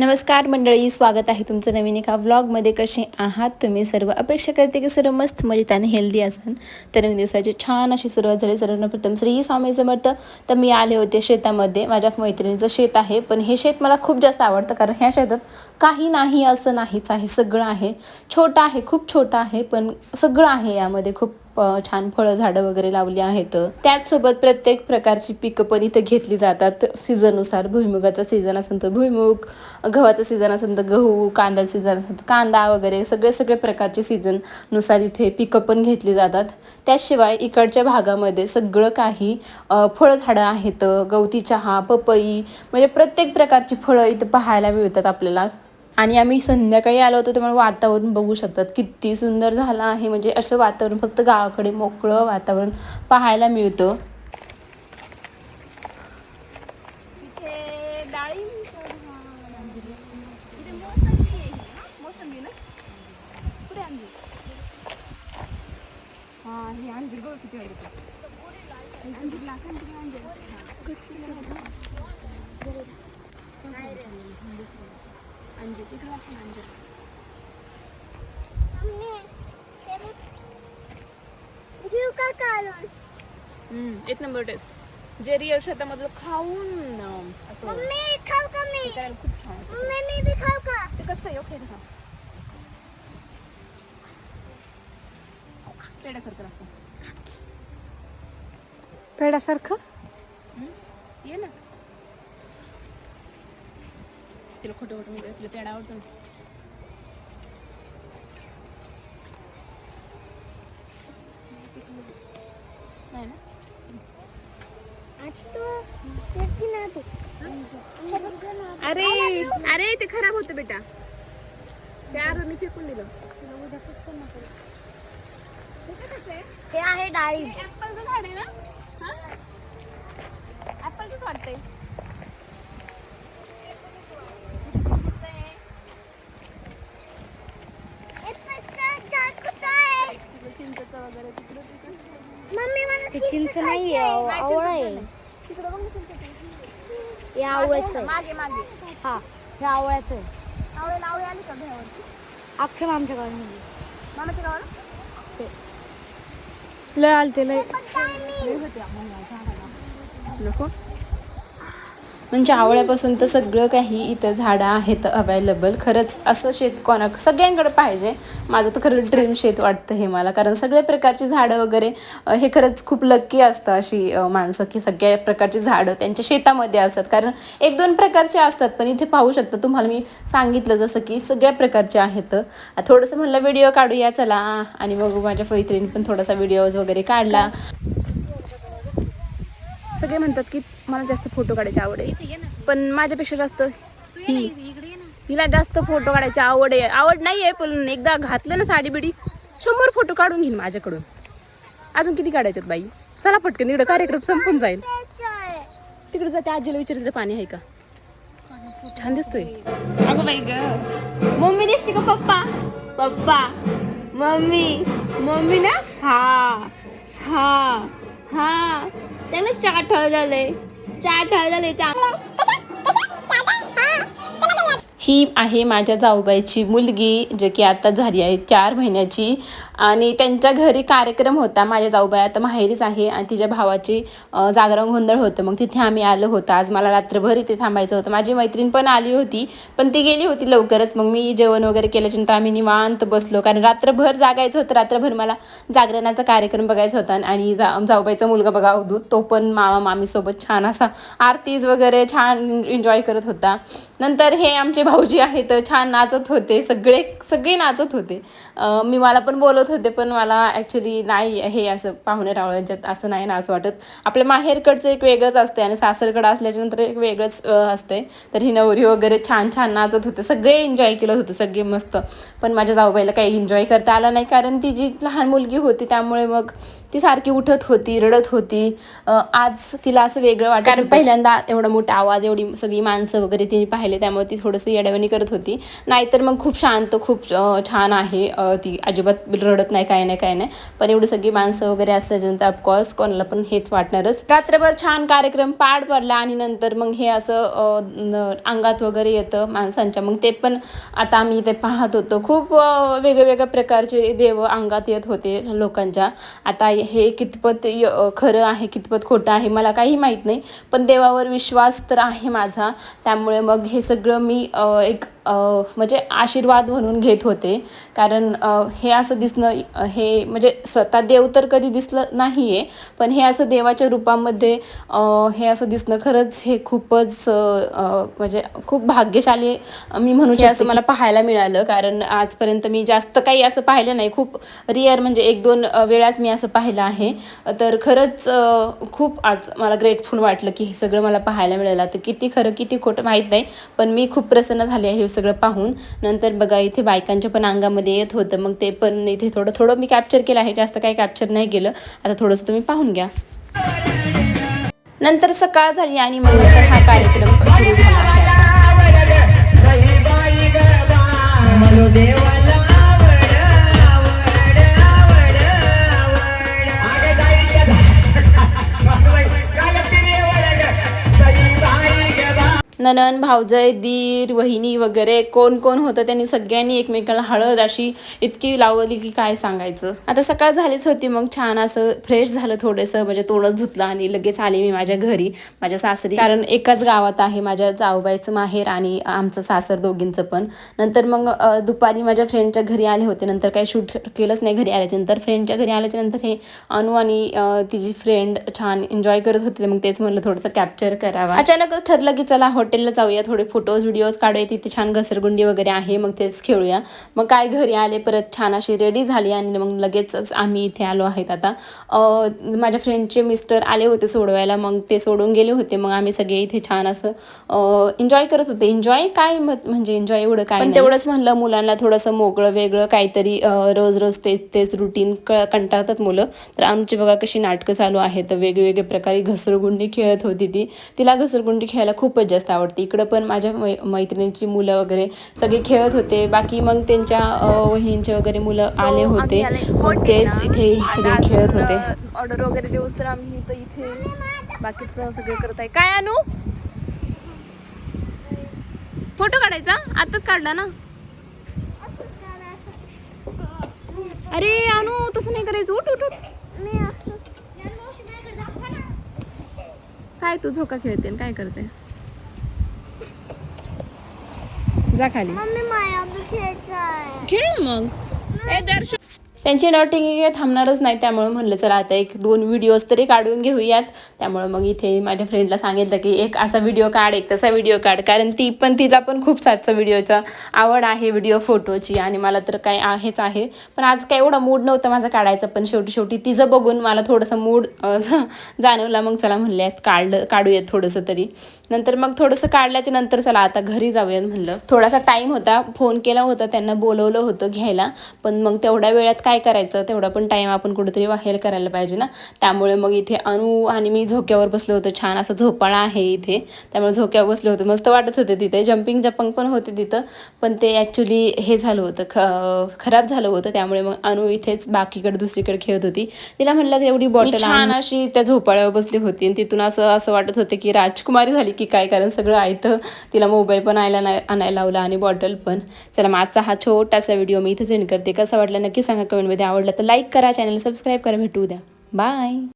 नमस्कार मंडळी, स्वागत आहे तुमचं नवीन एका व्लॉगमध्ये. कसे आहात तुम्ही सर्व? अपेक्षा करते की सर्व मस्त मजेत आणि हेल्दी असाल. तर नवीन दिवसाची छान अशी सुरुवात झाली. सर्वप्रथम श्री स्वामी समर्थ. तर मी आले होते शेतामध्ये. माझ्या मैत्रिणीचं शेत आहे, पण हे शेत मला खूप जास्त आवडतं कारण ह्या शेतात काही नाही असं नाहीच आहे, सगळं आहे. छोटं आहे, खूप छोटं आहे, पण सगळं आहे यामध्ये. खूप छान फळं झाडं वगैरे लावली आहेत. त्याचसोबत प्रत्येक प्रकारची पिकं पण इथं घेतली जातात सीझननुसार. भुईमुगाचा सीझन असेल तर भुईमुग, गव्हाचा सीझन असेल तर गहू, कांद्याचा सीझन असेल तर कांदा वगैरे सगळे प्रकारचे सीझननुसार इथे पिकं पण घेतली जातात. त्याशिवाय इकडच्या भागामध्ये सगळं काही फळझाडं आहेत. गवती चहा, पपई, म्हणजे प्रत्येक प्रकारची फळं इथं पाहायला मिळतात आपल्याला. आणि आम्ही संध्याकाळी आलो होतो, त्यामुळे वातावरण बघू शकतात किती सुंदर झालं आहे. म्हणजे असं वातावरण फक्त गावाकडे मोकळं वातावरण पाहायला मिळतं. एक नंबर टेस्ट. जे रिअल शेतामधलं खाऊन असं करायला खूप छान. ते कसं आहे ओके खा. पेड्यासारखं लागतं. पेड्यासारखं ये ना, तिला खोटं खोटं म्हणजे तुला पेडा आवडतो ना. नाही ना. अरे अरे ते खराब होतं बेटा, त्या मी फेकून दिलं. हे आहे डाळिंब. ऍपलचं झाड आहे ना. ऍपलचंच वाटतंय. चिंचचं वगैरे ते चिंच नाही आवळ आहे. तिकडं बघ हे आवळ्याचं आहे. मागे मागे. हा, हे आवळ्याचं आहे. आवळे आली का घरावरती? अख्ख्या आमच्या गावामध्ये मामाच्या गावाला लय आलते लय. नको. म्हणजे आवळ्यापासून तर सगळं काही इथं झाडं आहेत अवेलेबल. खरंच असं शेत सगळ्यांकडे पाहिजे. माझं तर खरं ड्रीम शेत वाटतं हे मला, कारण सगळ्या प्रकारची झाडं वगैरे हे खरंच खूप लक्की असतं अशी माणसं की सगळ्या प्रकारची झाडं त्यांच्या शेतामध्ये असतात. कारण एक दोन प्रकारचे असतात, पण इथे पाहू शकता तुम्हाला मी सांगितलं जसं की सगळ्या प्रकारचे आहेत. थोडंसं म्हणलं व्हिडिओ काढूया चला, आणि मग माझ्या मैत्रिणी पण थोडासा व्हिडिओज वगैरे काढला. सगळे म्हणतात की मला जास्त फोटो काढायची आवड आहे, पण माझ्यापेक्षा जास्त हिला जास्त फोटो काढायची आवड नाही आहे. पण एकदा घातलं ना साडी बिडी 100 फोटो काढून घेईन माझ्याकडून. अजून किती काढायच्यात बाई? चला पटकन, तिकडं कार्यक्रम संपून जाईल. तिकडे जाते, आजीला विचारायचं पाणी आहे का. छान दिसतोय. अगं बाई ग, मम्मी दिसते का? पप्पा पप्पा मम्मी ना. हा हा हा, चांगलं चाठळ झालंय. ही आहे माझ्या जाऊबाईची मुलगी, जे की आता झाली आहे 4 महिन्याची. आणि त्यांच्या घरी कार्यक्रम होता. माझ्या जाऊबाई आता माहेरीच आहे आणि तिच्या भावाची जागरण गोंधळ होतं. मग तिथे आम्ही आलो होतो. आज मला रात्रभर इथे थांबायचं होतं. माझी मैत्रीण पण आली होती, पण ती गेली होती लवकरच. मग मी जेवण वगैरे केल्याच्यानंतर आम्ही निवांत बसलो, कारण रात्रभर जागायचं होतं. रात्रभर मला जागरणाचा कार्यक्रम बघायचा होता. आणि जाऊबाईचा मुलगा बघा अवधूत, तो पण मामा मामीसोबत छान असा आरतीज वगैरे छान एन्जॉय करत होता. नंतर हे आमचे भाऊजी आहेत, छान नाचत होते. सगळे नाचत होते. मला पण बोलत होते, पण मला ॲक्च्युली नाही हे असं पाहुणे रावळ्यांच्यात असं नाही नाच वाटत. आपल्या माहेरकडचं एक वेगळंच असते आणि सासरकडं असल्याच्यानंतर एक वेगळंच असते. तर ही नवरी वगैरे छान नाचत होते. सगळे एन्जॉय केलं होतं, सगळे मस्त. पण माझ्या जाऊबाईला काही एन्जॉय करता आला नाही, कारण ती जी लहान मुलगी होती त्यामुळे मग ती सारखी उठत होती, रडत होती. आज तिला असं वेगळं वाटत कारण पहिल्यांदा एवढा मोठा आवाज, एवढी सगळी माणसं वगैरे तिने पाहिले, त्यामुळे ती थोडंसं येड्यावानी करत होती. नाहीतर मग खूप शांत, खूप छान आहे. ती अजिबात रडत नाही, काय नाही. पण एवढी सगळी माणसं वगैरे असल्याच्यानंतर ऑफकोर्स कोणाला पण हेच वाटणारच. रात्रभर छान कार्यक्रम पार पडला आणि नंतर मग हे असं अंगात वगैरे येतं माणसांच्या. मग ते पण आता आम्ही ते पाहत होतो. खूप वेगवेगळ्या प्रकारचे देव अंगात येत होते लोकांच्या. आता हे कितपत खरं आहे, कितपत खोटं आहे मला काही माहीत नाही, पण देवावर विश्वास तर आहे माझा. त्यामुळे मग हे सगळं मी एक म्हणजे आशीर्वाद म्हणून घेत होते. कारण हे असं दिसणं, हे म्हणजे स्वतः देव तर कधी दिसलं नाही आहे, पण हे असं देवाच्या रूपामध्ये हे असं दिसणं खरंच हे खूपच म्हणजे खूप भाग्यशाली मी म्हणू शकते. असं मला पाहायला मिळालं, कारण आजपर्यंत मी जास्त काही असं पाहिलं नाही. खूप रिअर म्हणजे 1-2 वेळाच मी असं पाहिलं आहे. तर खरंच खूप आज मला ग्रेटफुल वाटलं की हे सगळं मला पाहायला मिळालं. तर किती खरं किती खोटं माहीत नाही, पण मी खूप प्रसन्न झाले आहे हे सगळं पाहून. नंतर बघा इथे बायकांच्या पण अंगामध्ये येत होतं, मग ते पण इथे थोडं मी कॅप्चर केलं आहे, जास्त काही कॅप्चर नाही केलं. आता थोडंसं तुम्ही पाहून घ्या. नंतर सकाळ झाली आणि मग नंतर हा कार्यक्रम सुरू झाला आहे. नणन, भावजय, दीर, वहिनी वगैरे कोण कोण होतं त्यांनी सगळ्यांनी एकमेकाला हळद अशी इतकी लावली की काय सांगायचं. आता सकाळ झालीच होती, मग छान असं फ्रेश झालं थोडंसं, म्हणजे तोंडच धुतलं आणि लगेच आले मी माझ्या घरी, माझ्या सासरी. कारण एकाच गावात आहे माझ्या जाऊबाईचं माहेर आणि आमचं सासर दोघींचं पण. नंतर मग दुपारी माझ्या फ्रेंडच्या घरी आले होते. नंतर काही शूट केलंच नाही घरी आल्याच्यानंतर. फ्रेंडच्या घरी आल्याच्यानंतर हे अनु आणि तिची फ्रेंड छान एन्जॉय करत होते. मग तेच म्हणलं थोडंसं कॅप्चर करावा. अचानकच ठरलं की चला हॉटेलला जाऊया, थोडे फोटोज व्हिडिओज काढूया. तिथे छान घसरगुंडी वगैरे आहे, मग तेच खेळूया. मग काय घरी आले, परत छान अशी रेडी झाली आणि मग लगेचच आम्ही इथे आलो आहेत. आता माझ्या फ्रेंडचे मिस्टर आले होते सोडवायला, मग ते सोडून गेले होते. मग आम्ही सगळे इथे छान असं एन्जॉय करत होते. एन्जॉय काय म्हणजे एन्जॉय एवढं काय, पण तेवढंच म्हणलं मुलांना थोडंसं मोकळं वेगळं काहीतरी. रोज तेच रुटीन कंटाळतात मुलं. तर आमची बघा कशी नाटकं चालू आहेत, वेगवेगळे प्रकारे घसरगुंडी खेळत होती. तिला घसरगुंडी खेळायला खूपच जास्त आवडते. इकडं पण माझ्या मैत्रिणींची मुलं वगैरे सगळे खेळत होते. बाकी मग त्यांच्या वहिनींचे वगैरे मुलं आले होते, मग तेच इथे सगळे खेळत होते. ऑर्डर वगैरे देऊस तर आम्ही इथे बाकीचं सगळे करत आहे. काय आणू, फोटो काढायचा? आताच काढला ना. अरे आणू तसं नाही करायचं, उठ उठ उठ. काय तू झोका खेळते काय करते, जा खाली खेळ मग. त्यांची नटिंग थांबणारच नाही, त्यामुळे म्हणलं चला आता 1-2 व्हिडिओज तरी काढून घेऊयात. त्यामुळे मग इथे माझ्या फ्रेंडला सांगितलं की एक असा व्हिडिओ काढ, एक तसा व्हिडिओ काढ, कारण तिला पण खूप सारचा व्हिडिओचा आवड आहे, व्हिडिओ फोटोची. आणि मला तर काय आहेच आहे, पण आज काय एवढा मूड नव्हता माझा काढायचा. पण शेवटी तिचं बघून मला थोडंसं मूड जाणवला. मग चला म्हणले काढूयात थोडंसं तरी. नंतर मग थोडंसं काढल्याच्या नंतर चला आता घरी जाऊयात म्हणलं. थोडासा टाईम होता, फोन केला होता, त्यांना बोलवलं होतं घ्यायला. पण मग तेवढ्या वेळात काय करायचं, तेवढा पण टाईम आपण कुठेतरी बाहेर करायला पाहिजे ना. त्यामुळे मग इथे अनु आणि मी झोक्यावर बसलो होतो. छान असं झोपाळा आहे इथे, त्यामुळे झोक्यावर बसलो होतो. मस्त वाटत होते तिथे. जम्पिंग पण होते तिथं, पण ते ॲक्च्युली हे झालं होतं, खराब झालं होतं. त्यामुळे मग अनु इथेच बाकीकडे दुसरीकडे खेळत होती. तिला म्हणलं एवढी बॉटल, छान अशी त्या झोपाळ्यावर बसली होती. आणि तिथून असं वाटत होतं की राजकुमारी झाली की काय, कारण सगळं आयतं. तिला मोबाईल पण आणायला लावला आणि बॉटल पण. चला मग आजचा हा छोटासा व्हिडिओ मी इथे सेंड करते. कसा वाटला नक्की सांगा कमेंटमध्ये. आवडला तर लाईक करा, चॅनल सबस्क्राईब करा. भेटू उद्या, बाय.